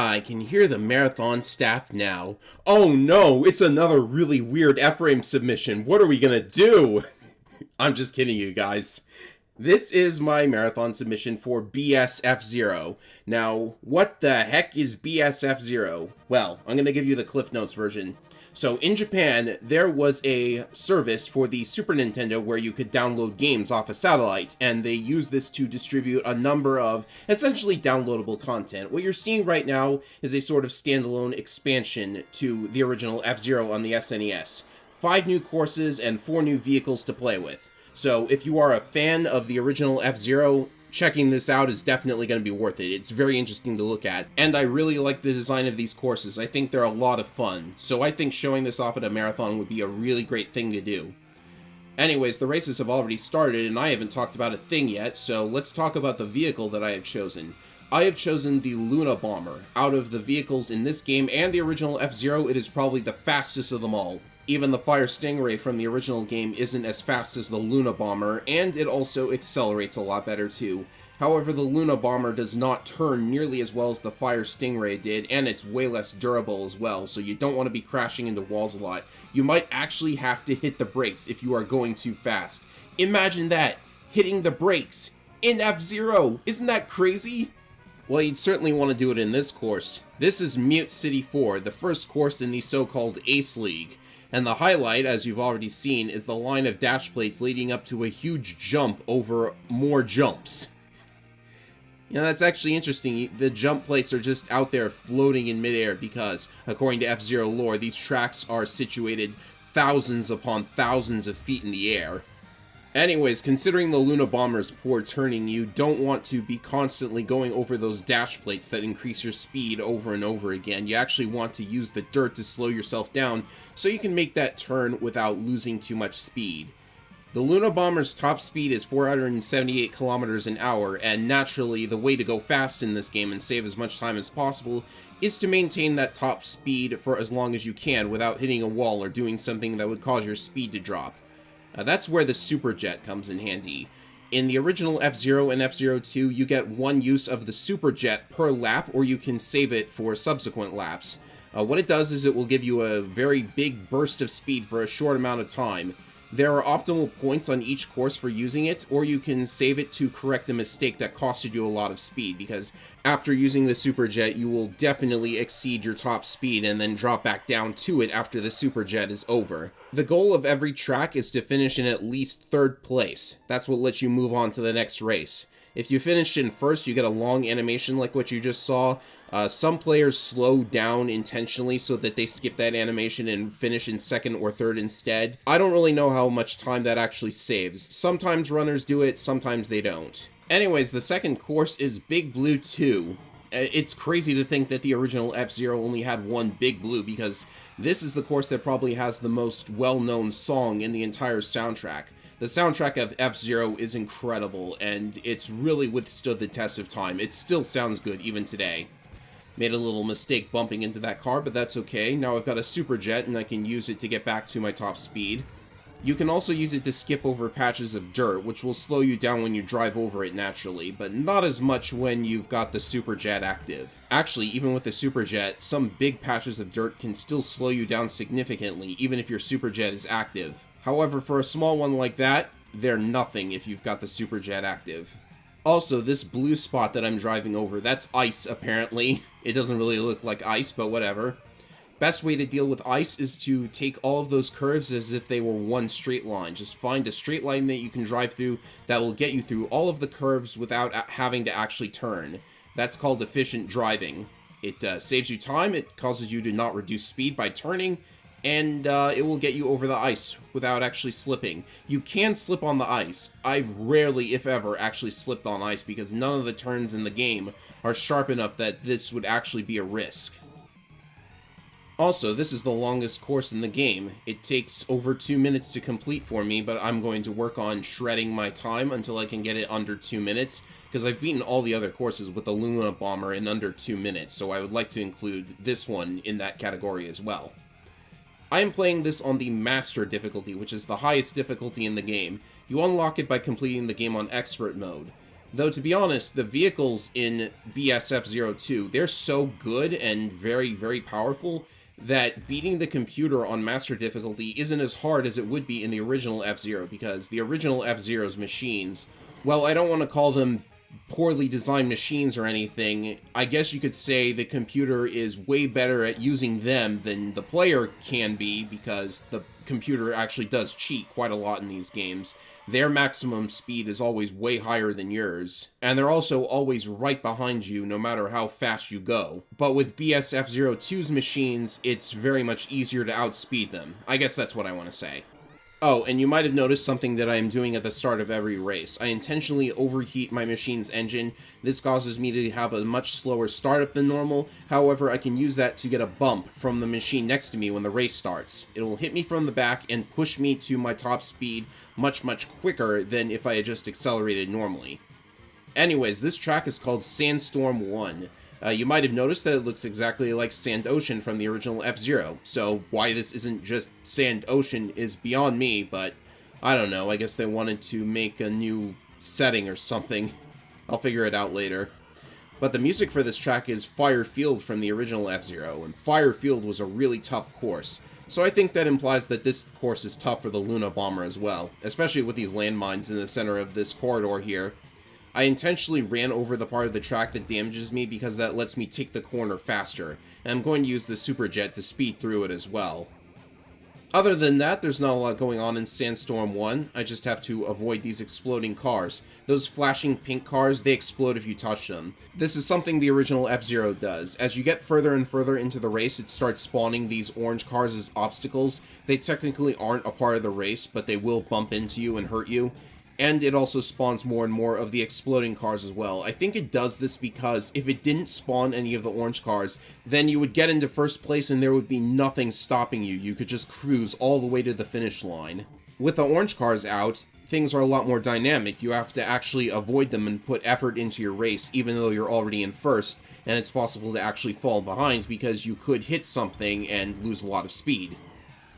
I can hear the marathon staff now. Oh no, it's another really weird F-frame submission. What are we gonna do? I'm just kidding you guys. This is my marathon submission for BSF0. Now, what the heck is BSF0? Well, I'm gonna give you the Cliff Notes version. So, in Japan, there was a service for the Super Nintendo where you could download games off a satellite, and they used this to distribute a number of essentially downloadable content. What you're seeing right now is a sort of standalone expansion to the original F-Zero on the SNES. 5 new courses and 4 new vehicles to play with. So, if you are a fan of the original F-Zero, checking this out is definitely going to be worth it. It's very interesting to look at, and I really like the design of these courses. I think they're a lot of fun, so I think showing this off at a marathon would be a really great thing to do. Anyways, the races have already started, and I haven't talked about a thing yet, so let's talk about the vehicle that I have chosen. I have chosen the Luna Bomber. Out of the vehicles in this game and the original F-Zero, it is probably the fastest of them all. Even the Fire Stingray from the original game isn't as fast as the Luna Bomber, and it also accelerates a lot better too. However, the Luna Bomber does not turn nearly as well as the Fire Stingray did, and it's way less durable as well, so you don't want to be crashing into walls a lot. You might actually have to hit the brakes if you are going too fast. Imagine that! Hitting the brakes in F-Zero! Isn't that crazy? Well, you'd certainly want to do it in this course. This is Mute City 4, the first course in the so-called Ace League. And the highlight, as you've already seen, is the line of dash plates leading up to a huge jump over more jumps. You know, that's actually interesting. The jump plates are just out there floating in midair because, according to F-Zero lore, these tracks are situated thousands upon thousands of feet in the air. Anyways, considering the Luna Bomber's poor turning, you don't want to be constantly going over those dash plates that increase your speed over and over again. You actually want to use the dirt to slow yourself down so you can make that turn without losing too much speed. The Luna Bomber's top speed is 478 kilometers an hour, and naturally, the way to go fast in this game and save as much time as possible is to maintain that top speed for as long as you can without hitting a wall or doing something that would cause your speed to drop. That's where the Super Jet comes in handy. In the original F-Zero and F-Zero 2, you get one use of the Super Jet per lap, or you can save it for subsequent laps. What it does is it will give you a very big burst of speed for a short amount of time. There are optimal points on each course for using it, or you can save it to correct a mistake that costed you a lot of speed, because after using the Super Jet, you will definitely exceed your top speed and then drop back down to it after the Super Jet is over. The goal of every track is to finish in at least 3rd place. That's what lets you move on to the next race. If you finished in first, you get a long animation like what you just saw. Some players slow down intentionally so that they skip that animation and finish in 2nd or 3rd instead. I don't really know how much time that actually saves. Sometimes runners do it, sometimes they don't. Anyways, the second course is Big Blue 2. It's crazy to think that the original F-Zero only had one Big Blue, because this is the course that probably has the most well-known song in the entire soundtrack. The soundtrack of F-Zero is incredible, and it's really withstood the test of time. It still sounds good even today. Made a little mistake bumping into that car, but that's okay. Now I've got a Super Jet, and I can use it to get back to my top speed. You can also use it to skip over patches of dirt, which will slow you down when you drive over it naturally, but not as much when you've got the Super Jet active. Actually, even with the Super Jet, some big patches of dirt can still slow you down significantly, even if your Super Jet is active. However, for a small one like that, they're nothing if you've got the Super Jet active. Also, this blue spot that I'm driving over, that's ice, apparently. It doesn't really look like ice, but whatever. Best way to deal with ice is to take all of those curves as if they were one straight line. Just find a straight line that you can drive through that will get you through all of the curves without having to actually turn. That's called efficient driving. It saves you time, it causes you to not reduce speed by turning, and it will get you over the ice without actually slipping. You can slip on the ice. I've rarely, if ever, actually slipped on ice because none of the turns in the game are sharp enough that this would actually be a risk. Also, this is the longest course in the game. It takes over 2 minutes to complete for me, but I'm going to work on shredding my time until I can get it under 2 minutes, because I've beaten all the other courses with the Luna Bomber in under 2 minutes, so I would like to include this one in that category as well. I am playing this on the Master difficulty, which is the highest difficulty in the game. You unlock it by completing the game on Expert mode. Though, to be honest, the vehicles in BSF-02, they're so good and very, very powerful that beating the computer on Master difficulty isn't as hard as it would be in the original F-Zero, because the original F-Zero's machines, well, I don't want to call them poorly designed machines or anything. I guess you could say the computer is way better at using them than the player can be, because the computer actually does cheat quite a lot in these games. Their maximum speed is always way higher than yours, and they're also always right behind you no matter how fast you go. But with BSF-02's machines, it's very much easier to outspeed them. I guess that's what I want to say. Oh, and you might have noticed something that I am doing at the start of every race. I intentionally overheat my machine's engine. This causes me to have a much slower startup than normal. However, I can use that to get a bump from the machine next to me when the race starts. It will hit me from the back and push me to my top speed much quicker than if I had just accelerated normally. Anyways, this track is called Sandstorm 1. You might have noticed that it looks exactly like Sand Ocean from the original F-Zero, so why this isn't just Sand Ocean is beyond me, but I don't know, I guess they wanted to make a new setting or something. I'll figure it out later. But the music for this track is Fire Field from the original F-Zero, and Fire Field was a really tough course, so I think that implies that this course is tough for the Luna Bomber as well, especially with these landmines in the center of this corridor here. I intentionally ran over the part of the track that damages me because that lets me take the corner faster, and I'm going to use the Super Jet to speed through it as well. Other than that, there's not a lot going on in Sandstorm 1, I just have to avoid these exploding cars. Those flashing pink cars, they explode if you touch them. This is something the original F-Zero does. As you get further and further into the race, it starts spawning these orange cars as obstacles. They technically aren't a part of the race, but they will bump into you and hurt you. And it also spawns more and more of the exploding cars as well. I think it does this because if it didn't spawn any of the orange cars, then you would get into first place and there would be nothing stopping you. You could just cruise all the way to the finish line. With the orange cars out, things are a lot more dynamic. You have to actually avoid them and put effort into your race, even though you're already in first, and it's possible to actually fall behind because you could hit something and lose a lot of speed.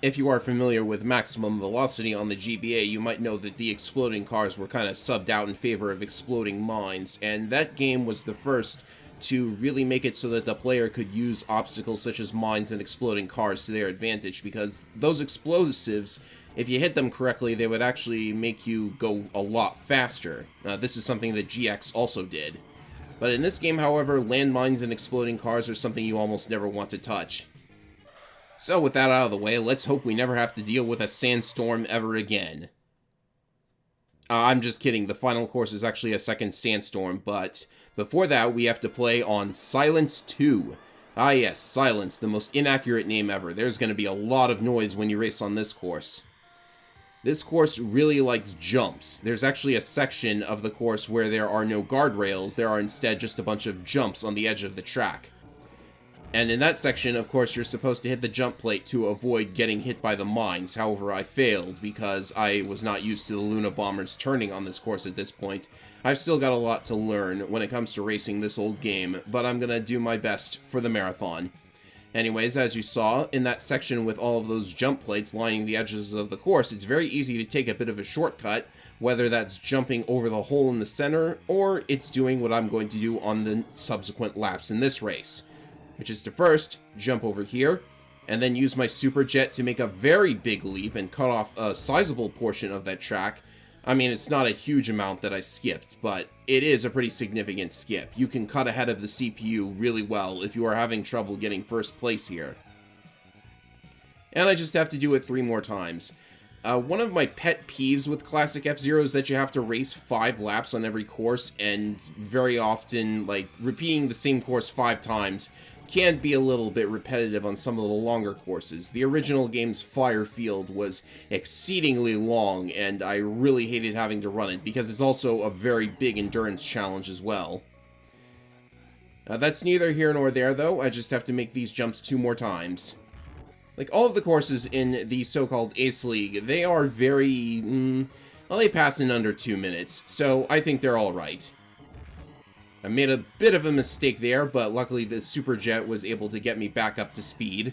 If you are familiar with maximum velocity on the GBA, you might know that the exploding cars were kind of subbed out in favor of exploding mines, and that game was the first to really make it so that the player could use obstacles such as mines and exploding cars to their advantage, because those explosives, if you hit them correctly, they would actually make you go a lot faster. This is something that GX also did. But in this game, however, landmines and exploding cars are something you almost never want to touch. So with that out of the way, let's hope we never have to deal with a sandstorm ever again. I'm just kidding, the final course is actually a second sandstorm, but before that we have to play on Silence 2. Ah yes, Silence, the most inaccurate name ever. There's going to be a lot of noise when you race on this course. This course really likes jumps. There's actually a section of the course where there are no guardrails, there are instead just a bunch of jumps on the edge of the track. And in that section, of course, you're supposed to hit the jump plate to avoid getting hit by the mines. However, I failed because I was not used to the Luna Bombers turning on this course at this point. I've still got a lot to learn when it comes to racing this old game, but I'm gonna do my best for the marathon. Anyways, as you saw, in that section with all of those jump plates lining the edges of the course, it's very easy to take a bit of a shortcut, whether that's jumping over the hole in the center, or it's doing what I'm going to do on the subsequent laps in this race, which is to first jump over here, and then use my Super Jet to make a very big leap and cut off a sizable portion of that track. I mean, it's not a huge amount that I skipped, but it is a pretty significant skip. You can cut ahead of the CPU really well if you are having trouble getting first place here. And I just have to do it 3 more times. One of my pet peeves with classic F-Zero is that you have to race 5 laps on every course, and very often, like, repeating the same course 5 times can be a little bit repetitive on some of the longer courses. The original game's Fire Field was exceedingly long, and I really hated having to run it, because it's also a very big endurance challenge as well. That's neither here nor there, though. I just have to make these jumps 2 more times. Like, all of the courses in the so-called Ace League, they are very, well, they pass in under 2 minutes, so I think they're alright. I made a bit of a mistake there, but luckily the Super Jet was able to get me back up to speed.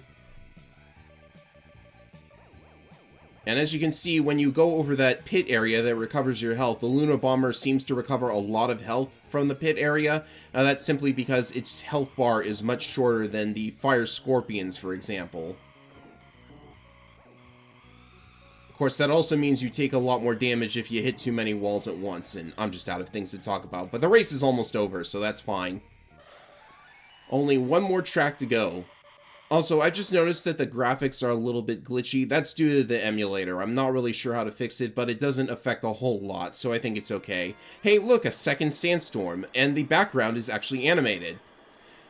And as you can see, when you go over that pit area that recovers your health, the Luna Bomber seems to recover a lot of health from the pit area. That's simply because its health bar is much shorter than the Fire Scorpions, for example. Of course, that also means you take a lot more damage if you hit too many walls at once, and I'm just out of things to talk about. But the race is almost over, so that's fine. Only one more track to go. Also, I just noticed that the graphics are a little bit glitchy. That's due to the emulator. I'm not really sure how to fix it, but it doesn't affect a whole lot, so I think it's okay. Hey, look, a second sandstorm, and the background is actually animated.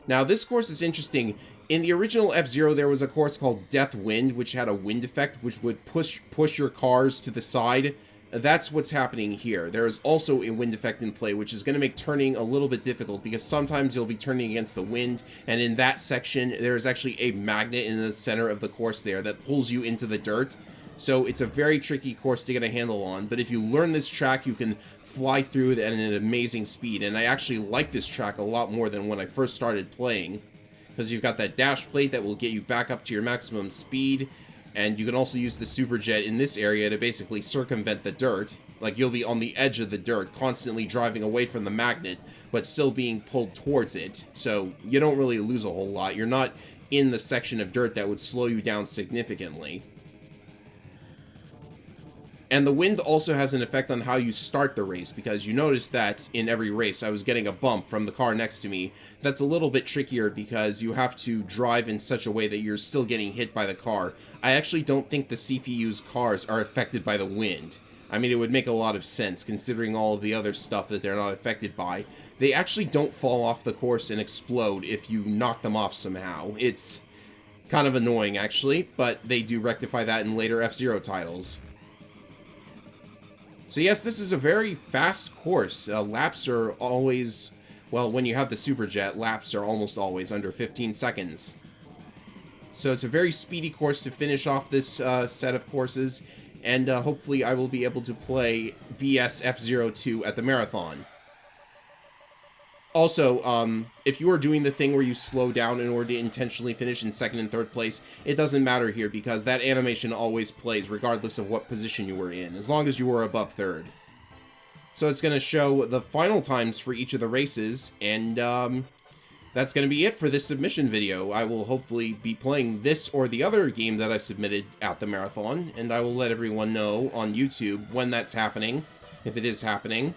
Now, this course is interesting. In the original F-Zero, there was a course called Death Wind, which had a wind effect, which would push your cars to the side. That's what's happening here. There is also a wind effect in play, which is going to make turning a little bit difficult, because sometimes you'll be turning against the wind, and in that section, there is actually a magnet in the center of the course there that pulls you into the dirt. So it's a very tricky course to get a handle on, but if you learn this track, you can fly through it at an amazing speed, and I actually like this track a lot more than when I first started playing, because you've got that dash plate that will get you back up to your maximum speed. And you can also use the super jet in this area to basically circumvent the dirt. Like, you'll be on the edge of the dirt, constantly driving away from the magnet, but still being pulled towards it. So, you don't really lose a whole lot. You're not in the section of dirt that would slow you down significantly. And the wind also has an effect on how you start the race, because you notice that in every race I was getting a bump from the car next to me. That's a little bit trickier because you have to drive in such a way that you're still getting hit by the car. I actually don't think the CPU's cars are affected by the wind. I mean, it would make a lot of sense considering all of the other stuff that they're not affected by. They actually don't fall off the course and explode if you knock them off somehow. It's kind of annoying, actually, but they do rectify that in later F-Zero titles. So yes, this is a very fast course. Laps are always, well, when you have the Super Jet, laps are almost always under 15 seconds. So it's a very speedy course to finish off this set of courses, and hopefully I will be able to play BS F-Zero 2 at the marathon. Also, if you are doing the thing where you slow down in order to intentionally finish in second and third place, it doesn't matter here because that animation always plays regardless of what position you were in, as long as you were above third. So it's going to show the final times for each of the races, and that's going to be it for this submission video. I will hopefully be playing this or the other game that I submitted at the marathon, and I will let everyone know on YouTube when that's happening, if it is happening.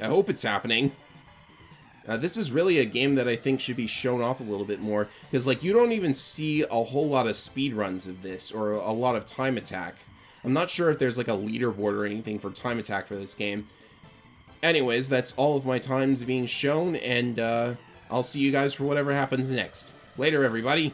I hope it's happening. This is really a game that I think should be shown off a little bit more, because, like, you don't even see a whole lot of speedruns of this, or a lot of time attack. I'm not sure if there's, like, a leaderboard or anything for time attack for this game. Anyways, that's all of my times being shown, and, I'll see you guys for whatever happens next. Later, everybody!